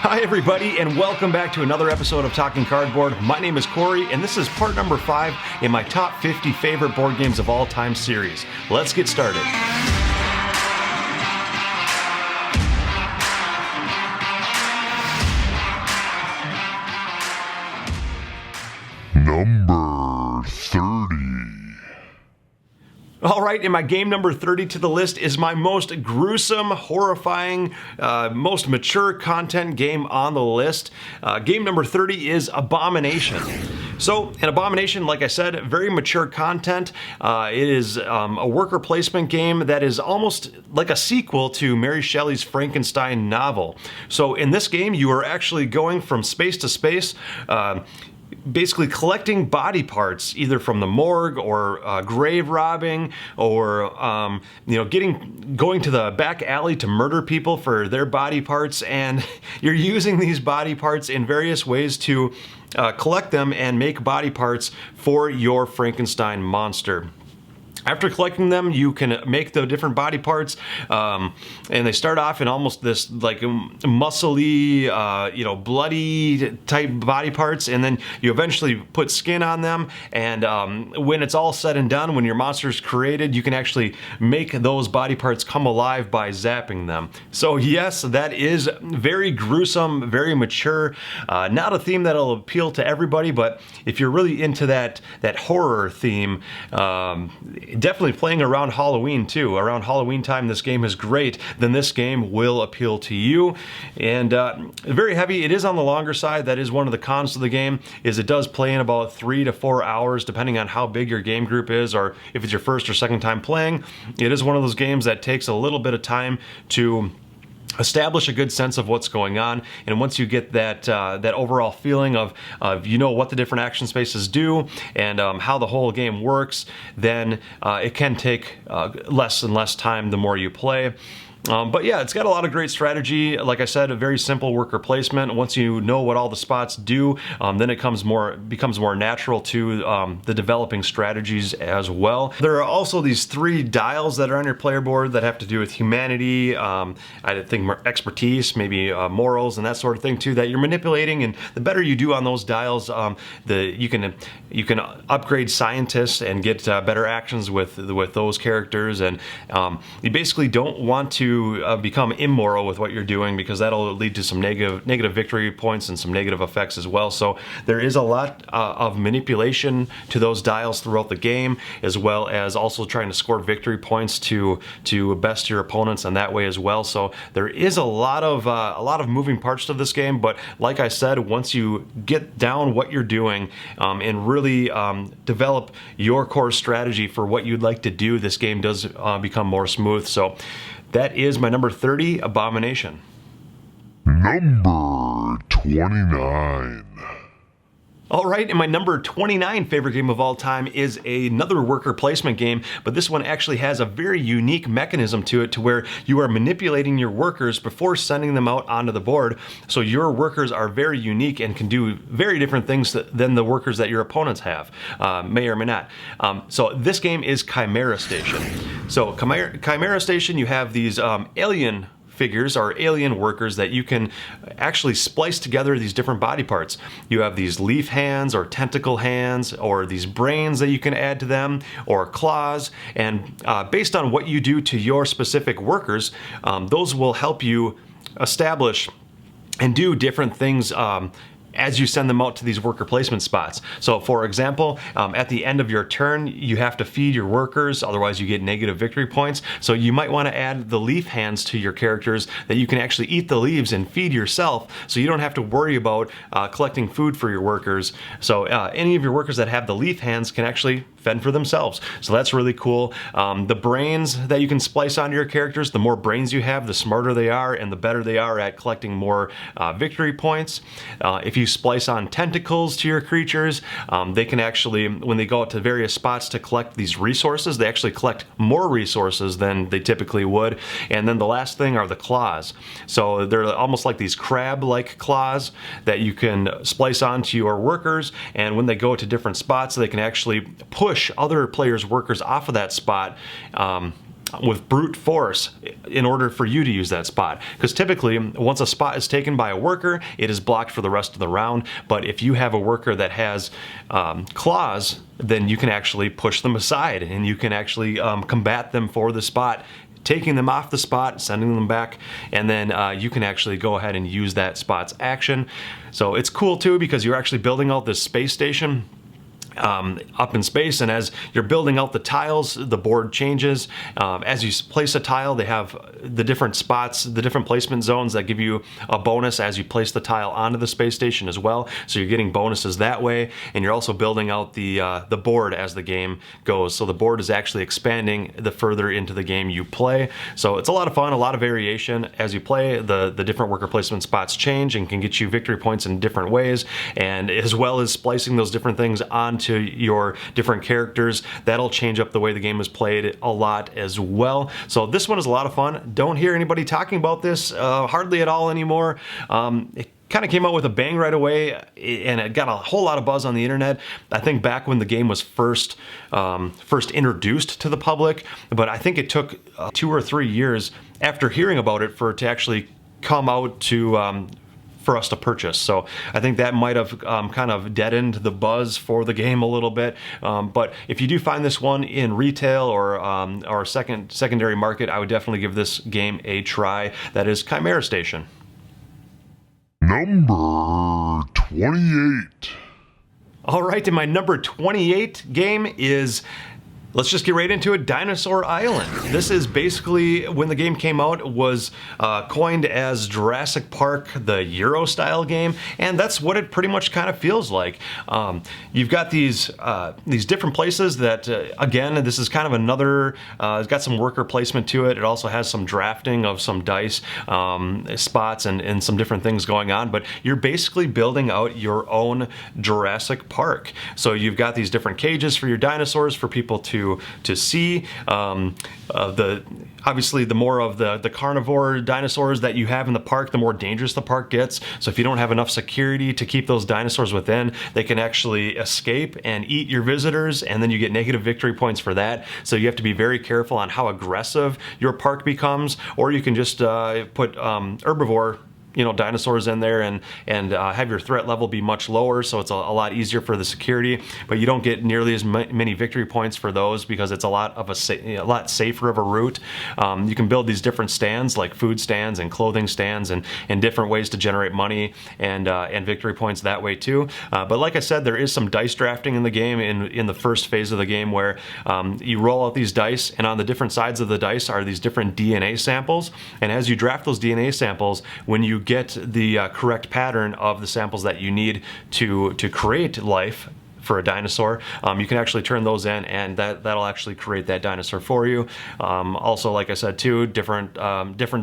Hi everybody, and welcome back to another episode of Talking Cardboard. My name is Cory, and this is part number 5 in my top 50 favorite board games of all time series. Let's get started. Number 30. All right, and my game number 30 to the list is my most gruesome, horrifying, most mature content game on the list. Game number 30 is Abomination. So, an Abomination, like I said, very mature content. It is a worker placement game that is almost like a sequel to Mary Shelley's Frankenstein novel. So, in this game, you are actually going from space to space, basically collecting body parts either from the morgue or grave robbing or going to the back alley to murder people for their body parts, and you're using these body parts in various ways to collect them and make body parts for your Frankenstein monster. After collecting them, you can make the different body parts, and they start off in almost this like muscly, bloody type body parts, and then you eventually put skin on them, and when it's all said and done, when your monster's created, you can actually make those body parts come alive by zapping them. So yes, that is very gruesome, very mature, not a theme that'll appeal to everybody, but if you're really into that horror theme, definitely playing around Halloween too. Around Halloween time, this game is great. Then this game will appeal to you. And very heavy. It is on the longer side. That is one of the cons to the game, is it does play in about 3 to 4 hours, depending on how big your game group is, or if it's your first or second time playing. It is one of those games that takes a little bit of time to establish a good sense of what's going on, and once you get that overall feeling of what the different action spaces do and how the whole game works, then it can take less and less time the more you play. But yeah, it's got a lot of great strategy. Like I said, a very simple worker placement. Once you know what all the spots do, then it becomes more natural to the developing strategies as well. There are also these 3 dials that are on your player board that have to do with humanity, I think more expertise, maybe morals and that sort of thing too, that you're manipulating. And the better you do on those dials, you can upgrade scientists and get better actions with those characters. And you basically don't want to become immoral with what you're doing, because that'll lead to some negative victory points and some negative effects as well. So there is a lot of manipulation to those dials throughout the game, as well as also trying to score victory points to best your opponents in that way as well. So there is a lot of moving parts to this game, but like I said, once you get down what you're doing and really develop your core strategy for what you'd like to do, this game does become more smooth. So that is my number 30, Abomination. Number 29. All right, and my number 29 favorite game of all time is another worker placement game, but this one actually has a very unique mechanism to it, to where you are manipulating your workers before sending them out onto the board. So your workers are very unique and can do very different things than the workers that your opponents have, may or may not. So this game is Chimera Station. So Chimera Station, you have these alien figures or alien workers that you can actually splice together these different body parts. You have these leaf hands or tentacle hands, or these brains that you can add to them, or claws, and based on what you do to your specific workers, those will help you establish and do different things as you send them out to these worker placement spots. So for example, at the end of your turn, you have to feed your workers, otherwise you get negative victory points. So you might want to add the leaf hands to your characters, that you can actually eat the leaves and feed yourself, so you don't have to worry about collecting food for your workers. So any of your workers that have the leaf hands can actually fend for themselves. So that's really cool. The brains that you can splice onto your characters, the more brains you have, the smarter they are and the better they are at collecting more victory points. If you splice on tentacles to your creatures, they can actually, when they go out to various spots to collect these resources, they actually collect more resources than they typically would. And then the last thing are the claws. So they're almost like these crab-like claws that you can splice onto your workers, and when they go to different spots, they can actually push other players' workers off of that spot with brute force in order for you to use that spot. Because typically, once a spot is taken by a worker, it is blocked for the rest of the round. But if you have a worker that has claws, then you can actually push them aside and you can actually combat them for the spot, taking them off the spot, sending them back, and then you can actually go ahead and use that spot's action. So it's cool too because you're actually building out this space station up in space, and as you're building out the tiles, the board changes. As you place a tile, they have the different spots, the different placement zones that give you a bonus as you place the tile onto the space station as well. So you're getting bonuses that way, and you're also building out the board as the game goes. So the board is actually expanding the further into the game you play. So it's a lot of fun, a lot of variation as you play. The different worker placement spots change and can get you victory points in different ways, and as well as splicing those different things onto your different characters, that'll change up the way the game is played a lot as well. So this one is a lot of fun. Don't hear anybody talking about this hardly at all anymore. It kind of came out with a bang right away, and it got a whole lot of buzz on the internet. I think back when the game was first introduced to the public, but I think it took 2 or 3 years after hearing about it for it to actually come out to for us to purchase. So I think that might have kind of deadened the buzz for the game a little bit. But if you do find this one in retail or secondary market, I would definitely give this game a try. That is Chimera Station. Number 28. All right, and my number 28 game is, let's just get right into it, Dinosaur Island. This is basically, when the game came out, was coined as Jurassic Park, the Euro-style game, and that's what it pretty much kind of feels like. You've got these different places that, again, this is kind of another, it's got some worker placement to it. It also has some drafting of some dice spots and some different things going on, but you're basically building out your own Jurassic Park. So you've got these different cages for your dinosaurs for people to see. Obviously, the more of the carnivore dinosaurs that you have in the park, the more dangerous the park gets. So if you don't have enough security to keep those dinosaurs within, they can actually escape and eat your visitors, and then you get negative victory points for that. So you have to be very careful on how aggressive your park becomes, or you can just put herbivore dinosaurs in there and have your threat level be much lower, so it's a lot easier for the security, but you don't get nearly as many victory points for those because it's a lot safer of a route. You can build these different stands, like food stands and clothing stands, and different ways to generate money and victory points that way too. But like I said, there is some dice drafting in the game in the first phase of the game where you roll out these dice, and on the different sides of the dice are these different DNA samples, and as you draft those DNA samples, when you get the correct pattern of the samples that you need to create life for a dinosaur, you can actually turn those in, and that'll actually create that dinosaur for you. Also, like I said too, different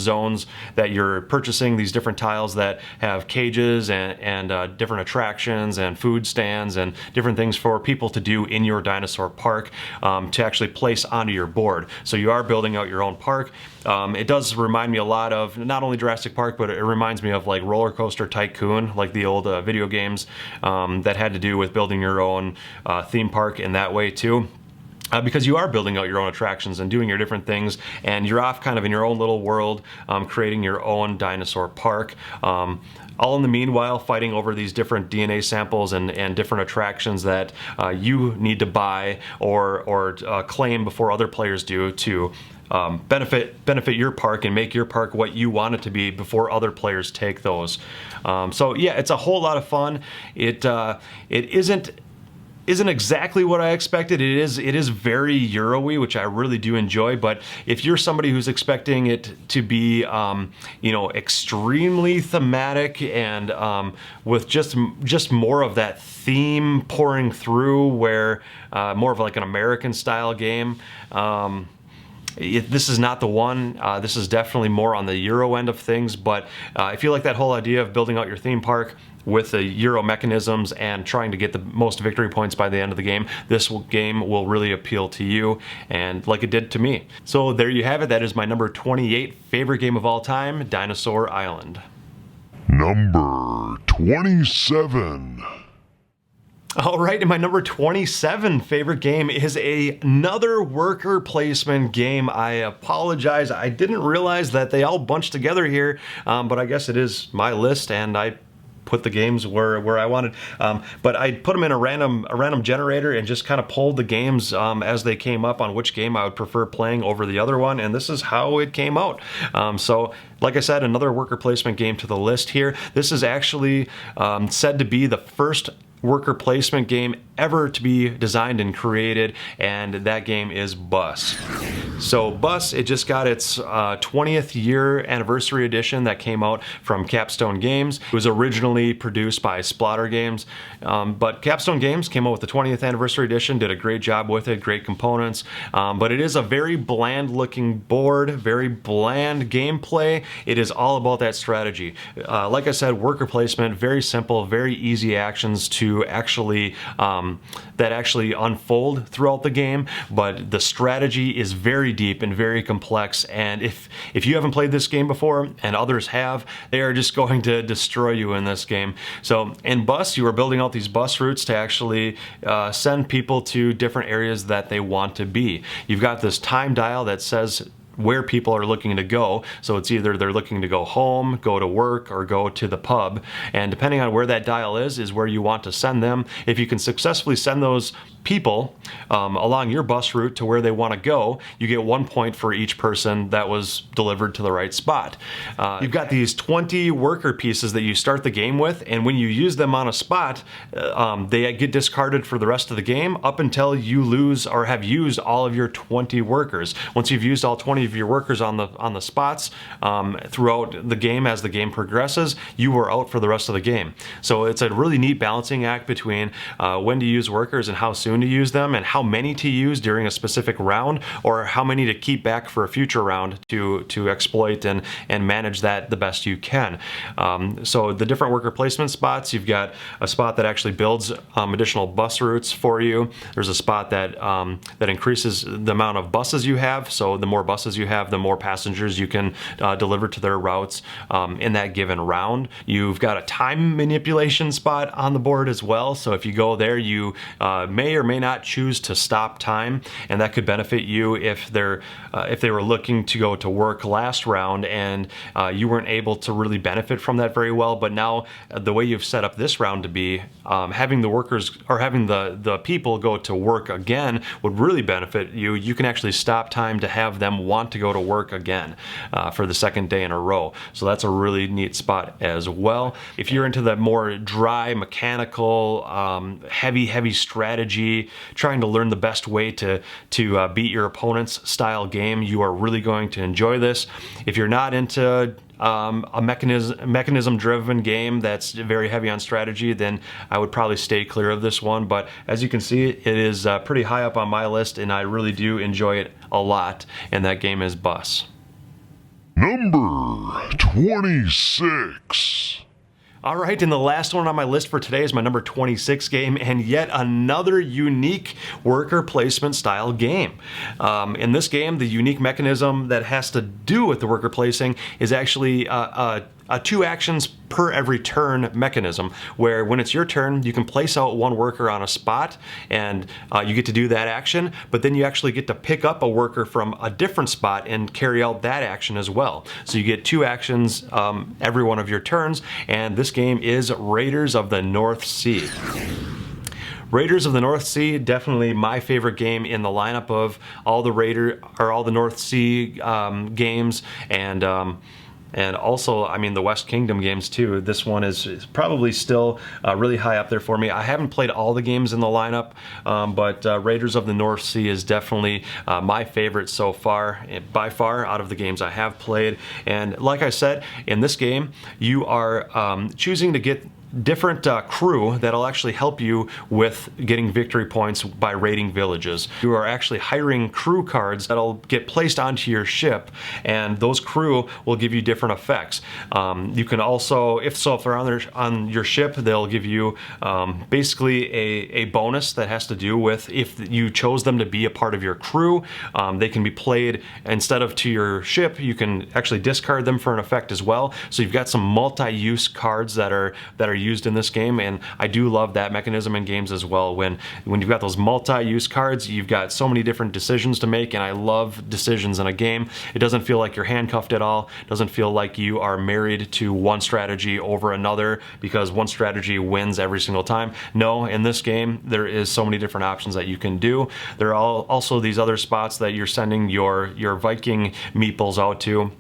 zones that you're purchasing, these different tiles that have cages and different attractions and food stands and different things for people to do in your dinosaur park to actually place onto your board. So you are building out your own park. It does remind me a lot of not only Jurassic Park, but it reminds me of like Roller Coaster Tycoon, like the old video games that had to do with building your own theme park in that way too. Because you are building out your own attractions and doing your different things, and you're off kind of in your own little world, creating your own dinosaur park. All in the meanwhile, fighting over these different DNA samples and different attractions that you need to buy or claim before other players do to benefit your park and make your park what you want it to be before other players take those. So yeah, it's a whole lot of fun. It isn't exactly what I expected. It is very Euro-y, which I really do enjoy, but if you're somebody who's expecting it to be extremely thematic and with just more of that theme pouring through, where more of like an American style game, this is not the one. This is definitely more on the Euro end of things, but if you like that whole idea of building out your theme park with the Euro mechanisms and trying to get the most victory points by the end of the game, this game will really appeal to you, and like it did to me. So there you have it. That is my number 28 favorite game of all time, Dinosaur Island. Number 27. All right, and my number 27 favorite game is another worker placement game. I apologize, I didn't realize that they all bunched together here, but I guess it is my list and I put the games where I wanted. But I put them in a random generator and just kind of pulled the games as they came up on which game I would prefer playing over the other one, and this is how it came out. So like I said, another worker placement game to the list here. This is actually said to be the first worker placement game ever to be designed and created, and that game is Bus. So Bus, it just got its 20th year anniversary edition that came out from Capstone Games. It was originally produced by Splatter Games, but Capstone Games came out with the 20th anniversary edition, did a great job with it, great components, but it is a very bland looking board, very bland gameplay. It is all about that strategy. Like I said, worker placement, very simple, very easy actions to actually unfold throughout the game, but the strategy is very deep and very complex, and if you haven't played this game before and others have, they are just going to destroy you in this game. So in Bus, you are building out these bus routes to actually send people to different areas that they want to be. You've got this time dial that says where people are looking to go, so it's either they're looking to go home, go to work, or go to the pub, and depending on where that dial is where you want to send them. If you can successfully send those people along your bus route to where they want to go, you get 1 point for each person that was delivered to the right spot. You've got these 20 worker pieces that you start the game with, and when you use them on a spot, they get discarded for the rest of the game up until you lose or have used all of your 20 workers. Once you've used all 20 of your workers on the spots throughout the game, as the game progresses, you are out for the rest of the game. So it's a really neat balancing act between when to use workers and how soon to use them, and how many to use during a specific round, or how many to keep back for a future round to exploit and manage that the best you can. So the different worker placement spots, you've got a spot that actually builds additional bus routes for you. There's a spot that increases the amount of buses you have, so the more buses you have, the more passengers you can deliver to their routes in that given round. You've got a time manipulation spot on the board as well, so if you go there, you may or may not choose to stop time, and that could benefit you if they were looking to go to work last round and you weren't able to really benefit from that very well. But now the way you've set up this round to be, having the workers or having the people go to work again would really benefit you. You can actually stop time to have them want to go to work again for the second day in a row. So that's a really neat spot as well. If you're into the more dry, mechanical, heavy strategy, trying to learn the best way to beat your opponent's style game, you are really going to enjoy this. If you're not into a mechanism driven game that's very heavy on strategy, then I would probably stay clear of this one. But as you can see, it is pretty high up on my list, and I really do enjoy it a lot, and that game is Bus. Number 26. All right, and the last one on my list for today is my number 26 game, and yet another unique worker placement style game. In this game, the unique mechanism that has to do with the worker placing is actually a 2 actions per every turn mechanism, where when it's your turn, you can place out 1 worker on a spot, and you get to do that action, but then you actually get to pick up a worker from a different spot and carry out that action as well. So you get 2 actions every one of your turns, and this game is Raiders of the North Sea. Raiders of the North Sea, definitely my favorite game in the lineup of all the North Sea games, and also, I mean, the West Kingdom games too. This one is probably still really high up there for me. I haven't played all the games in the lineup, but Raiders of the North Sea is definitely my favorite so far, by far, out of the games I have played. And like I said, in this game, you are choosing to get different crew that'll actually help you with getting victory points by raiding villages. You are actually hiring crew cards that'll get placed onto your ship, and those crew will give you different effects. You can also, if they're on your ship, they'll give you basically a bonus that has to do with if you chose them to be a part of your crew. They can be played instead of to your ship. You can actually discard them for an effect as well. So you've got some multi-use cards that are used in this game, and I do love that mechanism in games as well. When you've got those multi-use cards, you've got so many different decisions to make, and I love decisions in a game. It doesn't feel like you're handcuffed at all. It doesn't feel like you are married to one strategy over another because one strategy wins every single time. No, in this game, there is so many different options that you can do. There are also these other spots that you're sending your Viking meeples out to,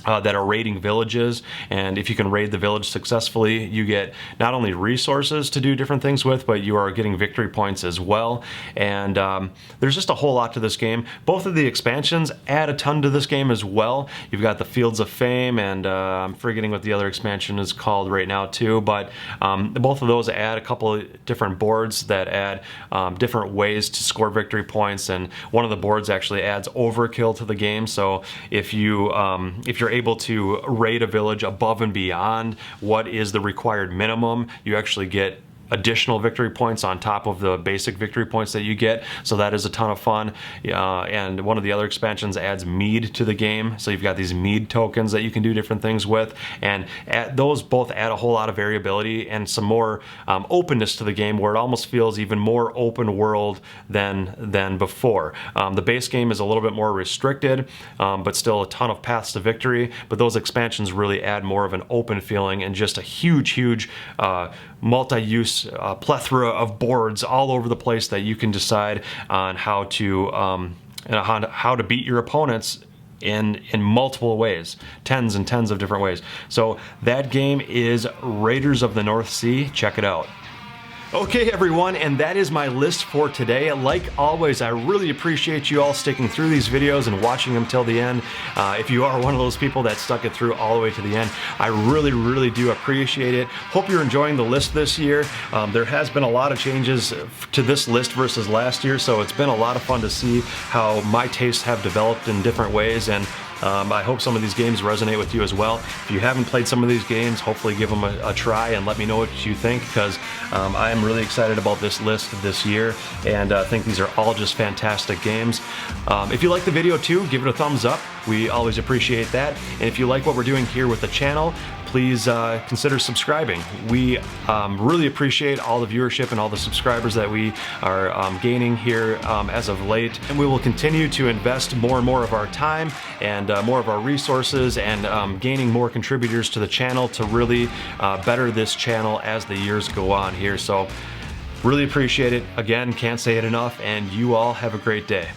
that are raiding villages, and if you can raid the village successfully, you get not only resources to do different things with, but you are getting victory points as well. And there's just a whole lot to this game. Both of the expansions add a ton to this game as well. You've got the Fields of Fame, and I'm forgetting what the other expansion is called right now too, but both of those add a couple of different boards that add different ways to score victory points, and one of the boards actually adds overkill to the game. So if you're able to raid a village above and beyond what is the required minimum, you actually get additional victory points on top of the basic victory points that you get. So that is a ton of fun. And one of the other expansions adds mead to the game. So you've got these mead tokens that you can do different things with. And those both add a whole lot of variability and some more openness to the game, where it almost feels even more open world than before. The base game is a little bit more restricted, but still a ton of paths to victory. But those expansions really add more of an open feeling and just a huge multi-use plethora of boards all over the place that you can decide on how to beat your opponents in multiple ways, tens and tens of different ways. So that game is Raiders of the North Sea. Check it out. Okay everyone, and that is my list for today. Like always, I really appreciate you all sticking through these videos and watching them till the end. If you are one of those people that stuck it through all the way to the end, I really do appreciate it. Hope you're enjoying the list this year. There has been a lot of changes to this list versus last year, so it's been a lot of fun to see how my tastes have developed in different ways, and I hope some of these games resonate with you as well. If you haven't played some of these games, hopefully give them a try and let me know what you think, because I am really excited about this list this year, and I think these are all just fantastic games. If you like the video too, give it a thumbs up. We always appreciate that. And if you like what we're doing here with the channel, please consider subscribing. We really appreciate all the viewership and all the subscribers that we are gaining here as of late, and we will continue to invest more and more of our time and more of our resources and gaining more contributors to the channel to really better this channel as the years go on here. So really appreciate it. Again, can't say it enough, and you all have a great day.